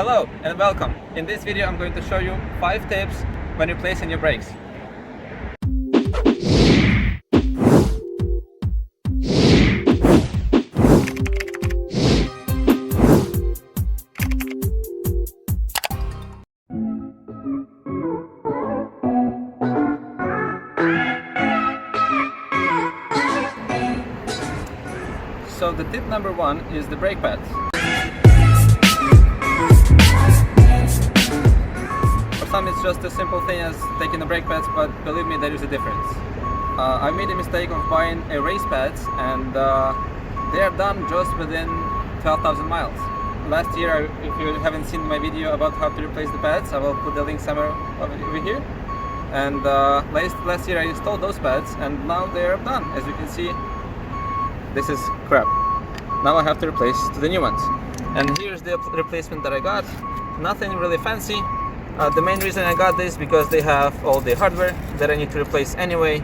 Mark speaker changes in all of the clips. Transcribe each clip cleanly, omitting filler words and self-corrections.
Speaker 1: Hello and welcome. In this video I'm going to show you 5 tips when replacing your brakes. So the tip number 1 is the brake pads. For some it's just a simple thing as taking the brake pads, but believe me, there is a difference. I made a mistake of buying a race pads and they are done just within 12,000 miles. Last year, if you haven't seen my video about how to replace the pads, I will put the link somewhere over here. And last year I installed those pads and now they are done. As you can see, this is crap. Now I have to replace the new ones. And here's the replacement that I got. Nothing really fancy. The main reason I got this because they have all the hardware that I need to replace anyway,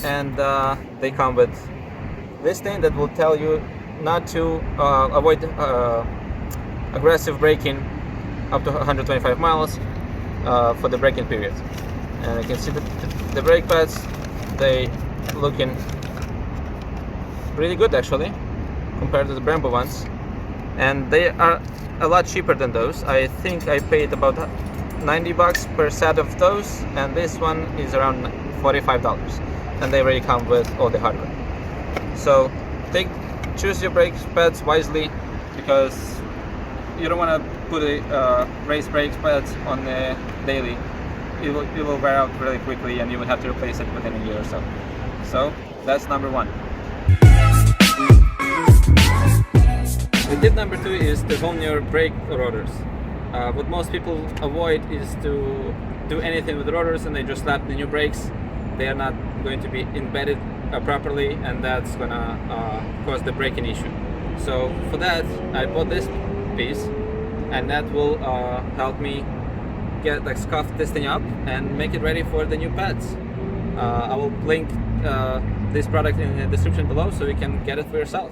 Speaker 1: and they come with this thing that will tell you not to avoid aggressive braking up to 125 miles for the braking period. And you can see the brake pads, they looking really good actually compared to the Brembo ones, and they are a lot cheaper than those. I think I paid about 90 bucks per set of those, and this one is around $45, and they already come with all the hardware. So choose your brake pads wisely, because you don't want to put a race brake pads on the daily. It will wear out really quickly and you will have to replace it within a year or so. So that's number 1. The tip number 2 is to hone your brake rotors. What most people avoid is to do anything with the rotors and they just slap the new brakes. They are not going to be embedded properly, and that's gonna cause the braking issue. So for that I bought this piece, and that will help me get scuff this thing up and make it ready for the new pads. I will link this product in the description below so you can get it for yourself.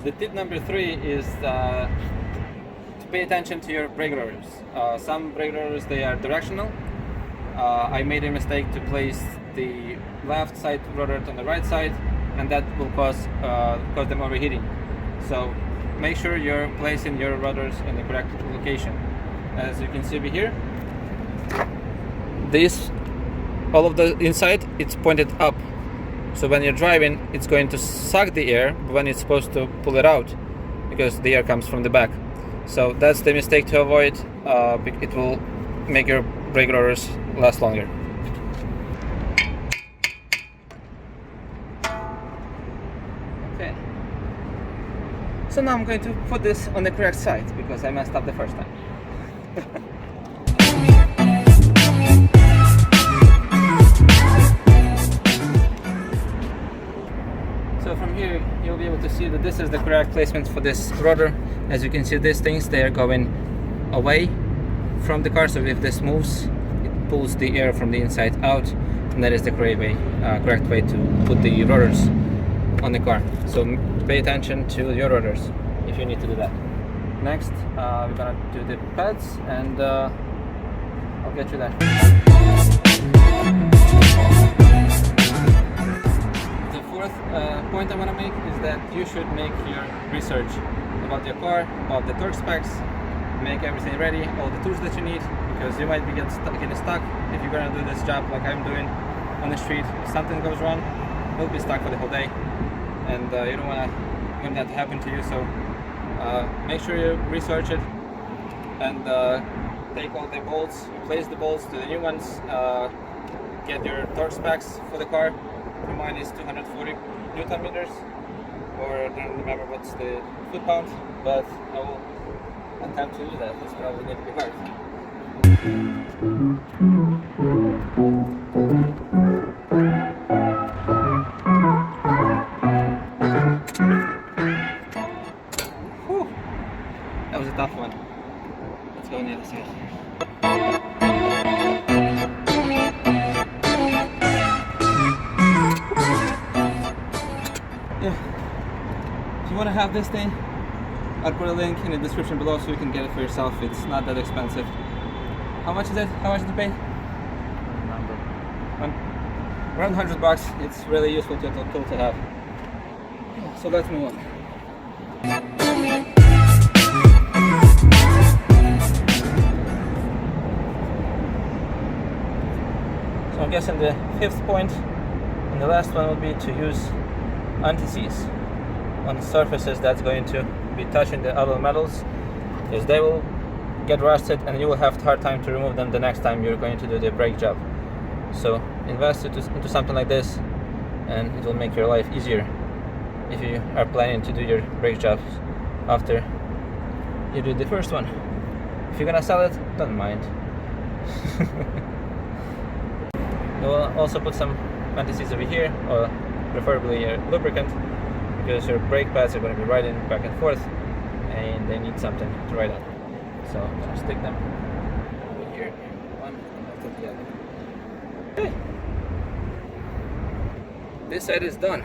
Speaker 1: The tip number 3 is to pay attention to your brake rotors. Some brake rotors, they are directional. I made a mistake to place the left side rotor on the right side, and that will cause them overheating. So make sure you're placing your rotors in the correct location. As you can see over here, all of the inside, it's pointed up. So when you're driving, it's going to suck the air when it's supposed to pull it out, because the air comes from the back. So that's the mistake to avoid. It will make your brake rotors last longer. Okay. So now I'm going to put this on the correct side because I messed up the first time. So from here you'll be able to see that this is the correct placement for this rotor. As you can see, these things, they are going away from the car, so if this moves, it pulls the air from the inside out, and that is the correct way to put the rotors on the car. So pay attention to your rotors if you need to do that. Next, we're gonna do the pads, and I'll get you there. The fourth point I want to make is that you should make your research about your car, about the torque specs, make everything ready, all the tools that you need, because you might be getting stuck if you're gonna do this job like I'm doing on the street. If something goes wrong, you'll be stuck for the whole day, and you don't want that to happen to you. So make sure you research it and take all the bolts, replace the bolts to the new ones, get your torque specs for the car. For mine is 240 Newton meters, or I don't remember what's the foot-pound, but I will attempt to do that. It's probably going to be hard. Whew. That was a tough one. Let's go on the other side. If you want to have this thing, I'll put a link in the description below so you can get it for yourself. It's not that expensive. How much is it? How much did you pay? Around $100. It's really useful tool to have. So let's move on. So I'm guessing the fifth point and the last one will be to use Antiseize on surfaces that's going to be touching the other metals, because they will get rusted and you will have a hard time to remove them the next time you're going to do the brake job. So invest into something like this and it will make your life easier if you are planning to do your brake jobs after you do the first one. If you're gonna sell it, don't mind. You will also put some Antiseize over here, or preferably a lubricant, because your brake pads are going to be riding back and forth and they need something to ride on. So I'm going to stick them over here, one after the other. Okay. This side is done.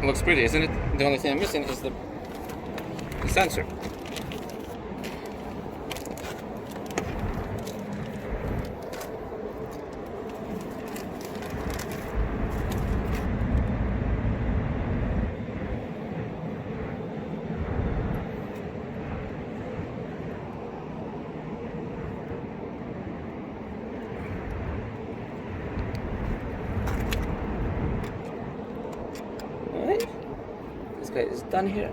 Speaker 1: It looks pretty, isn't it? The only thing I'm missing is the sensor. Alright, this guy is done here.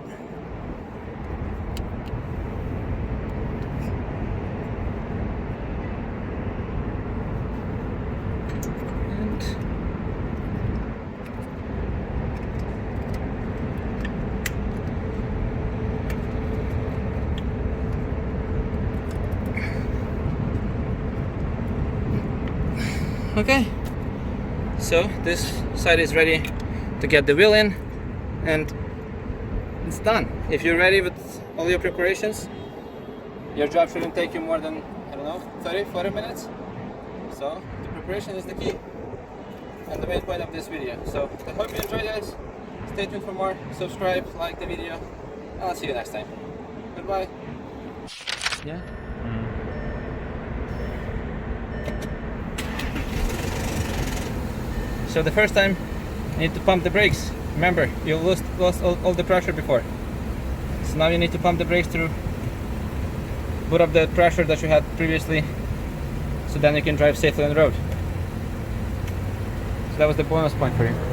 Speaker 1: Okay, so this side is ready to get the wheel in and it's done. If you're ready with all your preparations, your job shouldn't take you more than, I don't know, 30-40 minutes. So the preparation is the key and the main point of this video. So I hope you enjoyed, guys. Stay tuned for more, subscribe, like the video, and I'll see you next time. Goodbye. Yeah. So the first time you need to pump the brakes. Remember, you lost all the pressure before. So now you need to pump the brakes to put up the pressure that you had previously, so then you can drive safely on the road. So that was the bonus point for you.